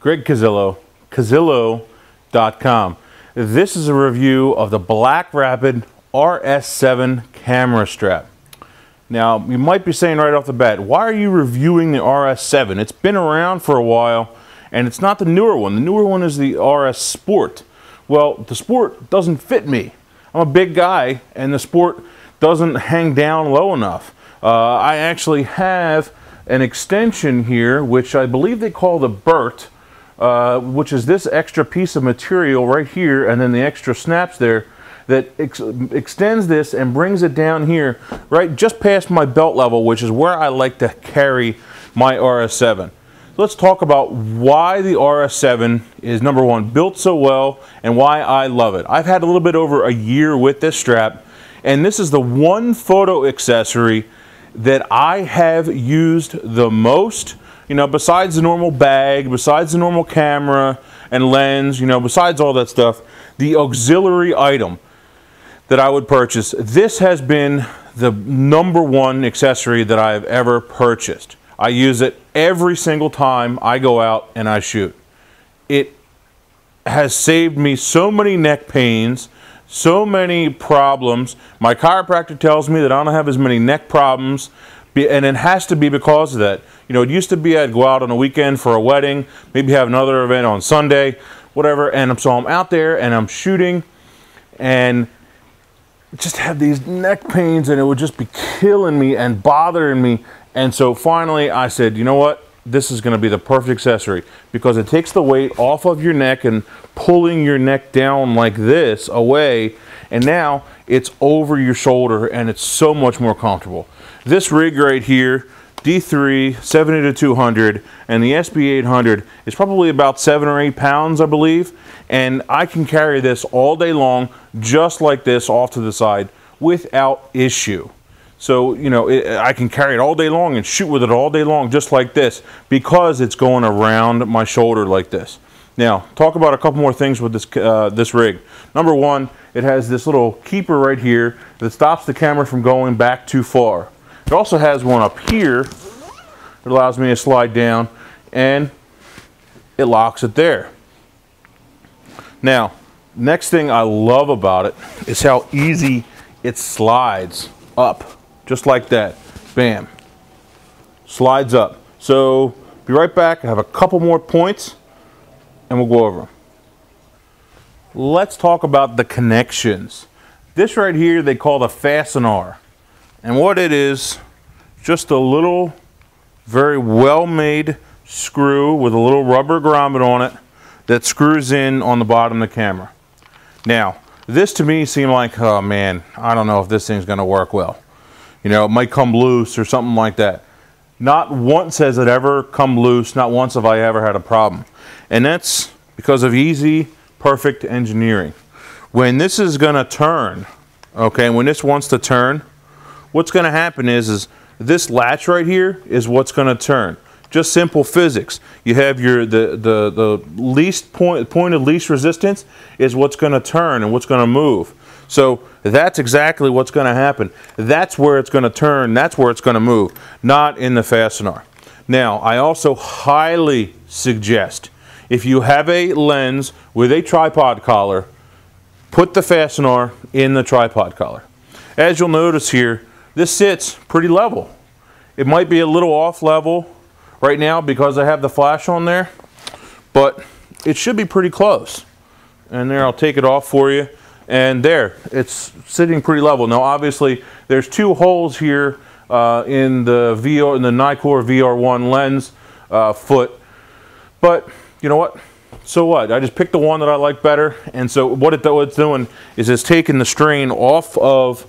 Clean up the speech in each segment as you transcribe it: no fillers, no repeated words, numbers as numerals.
Greg Cazillo, Cazillo.com. This is a review of the Black Rapid RS-7 camera strap. Now, you might be saying right off the bat, why are you reviewing the RS-7? It's been around for a while, and it's not the newer one. The newer one is the RS Sport. Well, the Sport doesn't fit me. I'm a big guy, and the Sport doesn't hang down low enough. I actually have an extension here, which I believe they call the Burt, which is this extra piece of material right here, and then the extra snaps there that extends this and brings it down here right just past my belt level, which is where I like to carry my RS-7. So let's talk about why the RS-7 is, number one, built so well and why I love it. I've had a little bit over a year with this strap, and this is the one photo accessory that I have used the most. You know, besides the normal bag, besides the normal camera and lens, you know, besides all that stuff, the auxiliary item that I would purchase, this has been the number one accessory that I've ever purchased. I use it every single time I go out and I shoot. It has saved me so many neck pains, so many problems. My chiropractor tells me that I don't have as many neck problems, and it has to be because of that. You know, it used to be I'd go out on a weekend for a wedding, maybe have another event on Sunday, whatever, and so I'm out there and I'm shooting and just have these neck pains, and it would just be killing me and bothering me. And so finally I said, you know what, this is going to be the perfect accessory, because it takes the weight off of your neck and pulling your neck down like this away, and now it's over your shoulder and it's so much more comfortable. This rig right here, D3 70-200, and the SB800 is probably about 7 or 8 pounds, I believe, and I can carry this all day long just like this off to the side without issue. So, you know, I can carry it all day long and shoot with it all day long just like this, because it's going around my shoulder like this. Now, talk about a couple more things with this this rig. Number one, it has this little keeper right here that stops the camera from going back too far. It also has one up here that allows me to slide down, and it locks it there. Now, next thing I love about it is how easy it slides up, just like that. Bam. Slides up. So, be right back. I have a couple more points, and we'll go over them. Let's talk about the connections. This right here they call the fastener. And what it is, just a little, very well-made screw with a little rubber grommet on it that screws in on the bottom of the camera. Now, this to me seemed like, oh man, I don't know if this thing's going to work well. You know, it might come loose or something like that. Not once has it ever come loose, not once have I ever had a problem. And that's because of easy, perfect engineering. When this is going to turn, okay, when this wants to turn, what's going to happen is this latch right here is what's going to turn. Just simple physics. You have your the least point of least resistance is what's going to turn and what's going to move. So that's exactly what's going to happen. That's where it's going to turn. That's where it's going to move, not in the fastener. Now, I also highly suggest, if you have a lens with a tripod collar, put the fastener in the tripod collar. As you'll notice here, this sits pretty level. It might be a little off level right now because I have the flash on there, but it should be pretty close. And there, I'll take it off for you. And there, it's sitting pretty level. Now obviously there's two holes here in the Nikkor VR1 lens foot, but you know what? So what? I just picked the one that I like better, and so what it's doing is it's taking the strain off of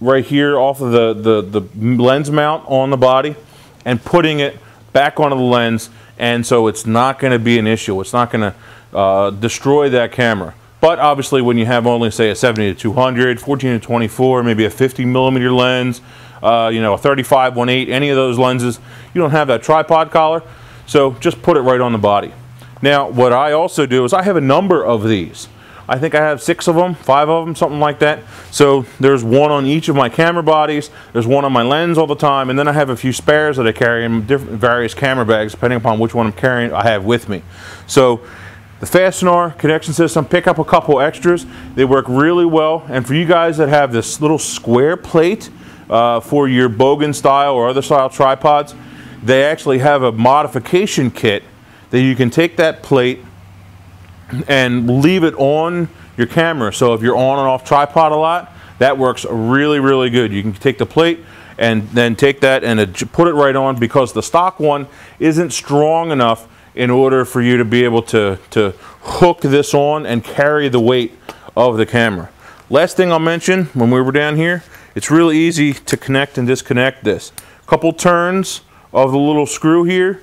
right here, off of the lens mount on the body, and putting it back onto the lens, and so it's not going to be an issue. It's not going to destroy that camera. But obviously when you have only, say, a 70-200, 14-24, maybe a 50mm lens, you know, a 35-1.8, any of those lenses, you don't have that tripod collar, so just put it right on the body. Now, what I also do is I have a number of these. I think I have 6 of them, 5 of them, something like that. So there's one on each of my camera bodies, there's one on my lens all the time, and then I have a few spares that I carry in different various camera bags depending upon which one I'm carrying, I have with me. So the fastener, connection system, pick up a couple extras. They work really well. And for you guys that have this little square plate for your Bogan style or other style tripods, they actually have a modification kit that you can take that plate and leave it on your camera. So if you're on and off tripod a lot, that works really, really good. You can take the plate and then take that and put it right on, because the stock one isn't strong enough in order for you to be able to hook this on and carry the weight of the camera. Last thing I'll mention, when we were down here, it's really easy to connect and disconnect this. Couple turns of the little screw here,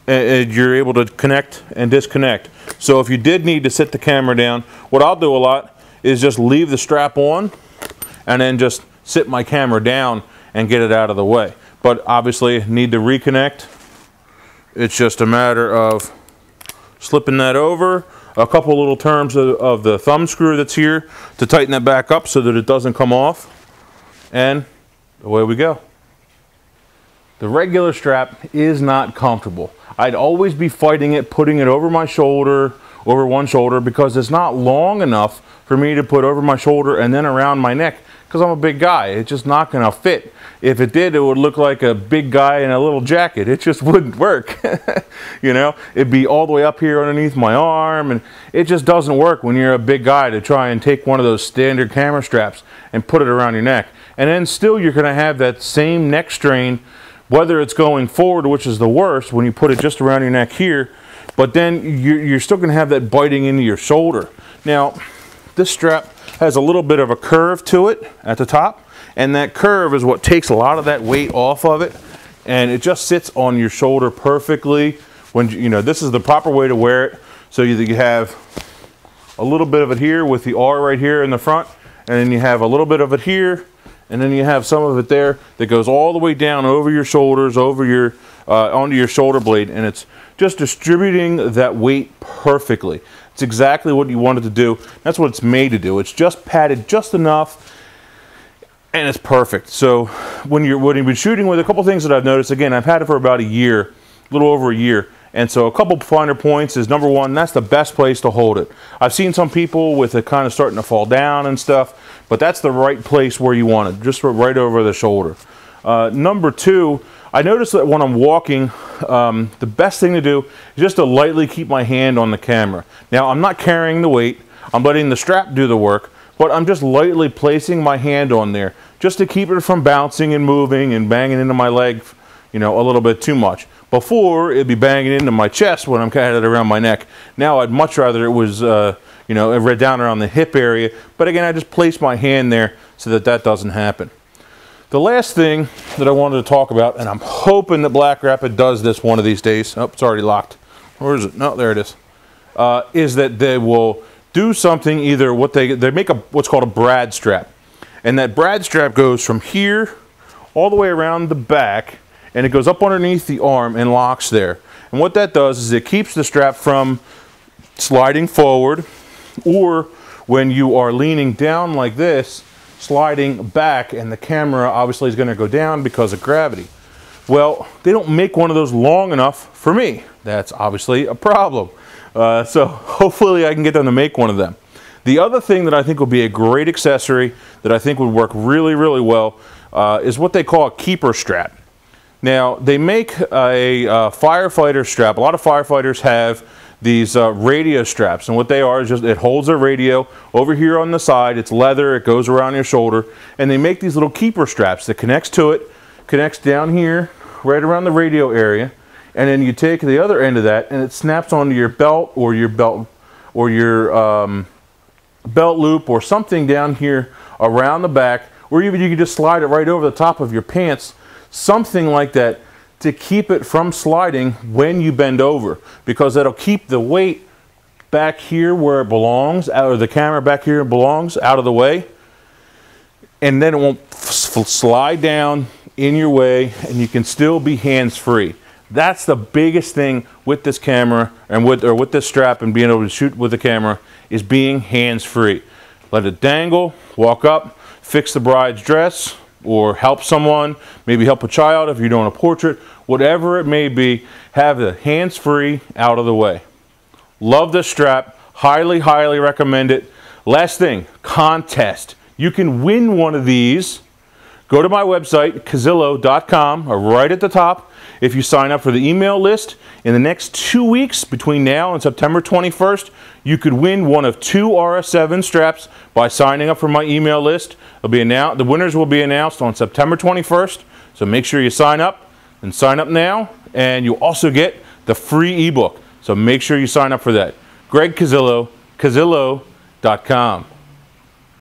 and you're able to connect and disconnect. So if you did need to sit the camera down, what I'll do a lot is just leave the strap on and then just sit my camera down and get it out of the way. But obviously need to reconnect. It's just a matter of slipping that over, a couple little turns of the thumb screw that's here to tighten that back up so that it doesn't come off, and away we go. The regular strap is not comfortable. I'd always be fighting it, putting it over my shoulder, over one shoulder, because it's not long enough for me to put over my shoulder and then around my neck, because I'm a big guy. It's just not going to fit. If it did, it would look like a big guy in a little jacket. It just wouldn't work. You know, it'd be all the way up here underneath my arm, and it just doesn't work when you're a big guy to try and take one of those standard camera straps and put it around your neck. And then still you're going to have that same neck strain, whether it's going forward, which is the worst when you put it just around your neck here, but then you're still going to have that biting into your shoulder. Now, this strap has a little bit of a curve to it at the top, and that curve is what takes a lot of that weight off of it, and it just sits on your shoulder perfectly. When you know, this is the proper way to wear it. So you have a little bit of it here with the R right here in the front, and then you have a little bit of it here, and then you have some of it there that goes all the way down over your shoulders, over your onto your shoulder blade, and it's just distributing that weight perfectly. It's exactly what you want it to do. That's what it's made to do. It's just padded just enough, and it's perfect. So when you've been shooting with, a couple things that I've noticed, again, I've had it for about a year, a little over a year, and so a couple finer points is, number one, that's the best place to hold it. I've seen some people with it kind of starting to fall down and stuff, but that's the right place where you want it, just right over the shoulder. Number two, I noticed that when I'm walking, the best thing to do is just to lightly keep my hand on the camera. Now, I'm not carrying the weight, I'm letting the strap do the work, but I'm just lightly placing my hand on there just to keep it from bouncing and moving and banging into my leg, you know, a little bit too much. Before, it'd be banging into my chest when I'm kind of around my neck. Now, I'd much rather it was, you know, right down around the hip area. But again, I just place my hand there so that that doesn't happen. The last thing that I wanted to talk about, and I'm hoping that Black Rapid does this one of these days. Oh, it's already locked. Where is it? No, there it is that they will do something, either they make what's called a brad strap. And that brad strap goes from here all the way around the back, and it goes up underneath the arm and locks there. And what that does is it keeps the strap from sliding forward, or when you are leaning down like this, sliding back, and the camera obviously is going to go down because of gravity. Well, they don't make one of those long enough for me. That's obviously a problem. So hopefully I can get them to make one of them. The other thing that I think would be a great accessory that I think would work really, really well is what they call a keeper strap. Now, they make a firefighter strap. A lot of firefighters have these radio straps, and what they are is just, it holds a radio over here on the side. It's leather, it goes around your shoulder, and they make these little keeper straps that connects to it, connects down here, right around the radio area, and then you take the other end of that, and it snaps onto your belt or your belt loop or something down here around the back, or even you can just slide it right over the top of your pants, something like that, to keep it from sliding when you bend over, because that'll keep the weight back here where it belongs, out of the camera back here it belongs, out of the way, and then it won't slide down in your way, and you can still be hands-free. That's the biggest thing with this camera and with this strap and being able to shoot with the camera, is being hands-free. Let it dangle, walk up, fix the bride's dress, or help someone, maybe help a child if you're doing a portrait, whatever it may be, have the hands-free out of the way. Love this strap, highly, highly recommend it. Last thing, contest. You can win one of these. Go to my website, Cazillo.com, or right at the top. If you sign up for the email list, in the next 2 weeks, between now and September 21st, you could win one of 2 RS-7 straps by signing up for my email list. The winners will be announced on September 21st, so make sure you sign up, and sign up now, and you'll also get the free ebook. So make sure you sign up for that. Greg Cazillo, Cazillo.com.